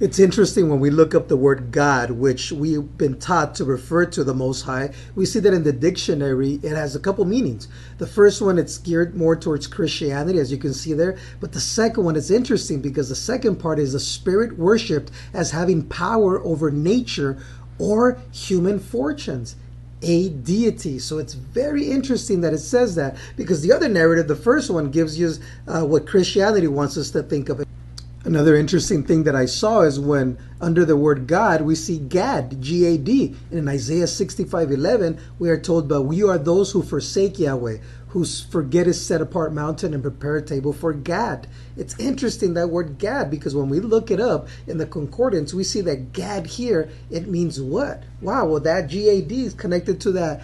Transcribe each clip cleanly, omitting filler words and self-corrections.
It's interesting when we look up the word God, which we've been taught to refer to the Most High. We see that in the dictionary, it has a couple meanings. The first one, it's geared more towards Christianity, as you can see there. But the second one is interesting because the second part is a spirit worshipped as having power over nature or human fortunes. A deity. So it's very interesting that it says that, because the other narrative, the first one, gives you what Christianity wants us to think of it. Another interesting thing that I saw is when under the word God, we see Gad, G-A-D. And in Isaiah 65:11, we are told, but we are those who forsake Yahweh, who forget his set apart mountain and prepare a table for Gad. It's interesting, that word Gad, because when we look it up in the concordance, we see that Gad here, it means what? Wow, well, that G-A-D is connected to that,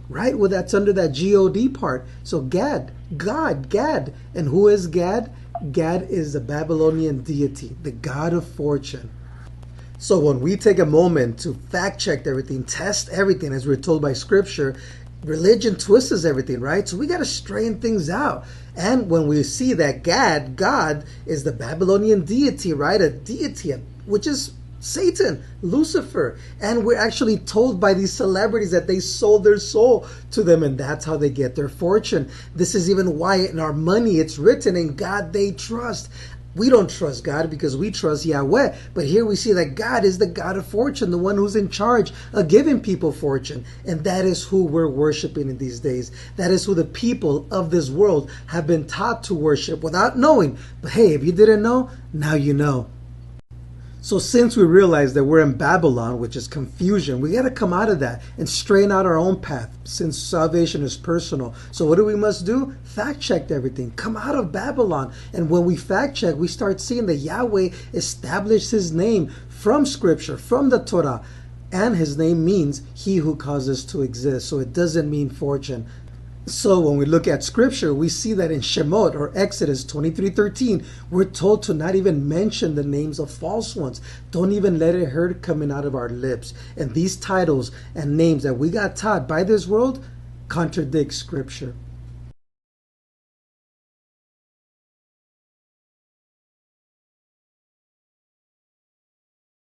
right? Well, that's under that G-O-D part. So Gad, God, Gad. And who is Gad? Gad is the Babylonian deity, the god of fortune. So when we take a moment to fact check everything, test everything, as we're told by scripture, religion twists everything, right? So we got to straighten things out. And when we see that Gad, God, is the Babylonian deity, right? A deity, which is Satan, Lucifer. And we're actually told by these celebrities that they sold their soul to them, and that's how they get their fortune. This is even why in our money it's written, in God they trust. We don't trust God because we trust Yahweh. But here we see that God is the God of fortune, the one who's in charge of giving people fortune. And that is who we're worshiping in these days. That is who the people of this world have been taught to worship without knowing. But hey, if you didn't know, now you know. So since we realize that we're in Babylon, which is confusion, we got to come out of that and straighten out our own path, since salvation is personal. So what do we must do? Fact check everything. Come out of Babylon. And when we fact check, we start seeing that Yahweh established his name from scripture, from the Torah. And his name means he who causes to exist. So it doesn't mean fortune. So when we look at scripture, we see that in Shemot, or Exodus 23:13, we're told to not even mention the names of false ones. Don't even let it hurt coming out of our lips. And these titles and names that we got taught by this world contradict scripture.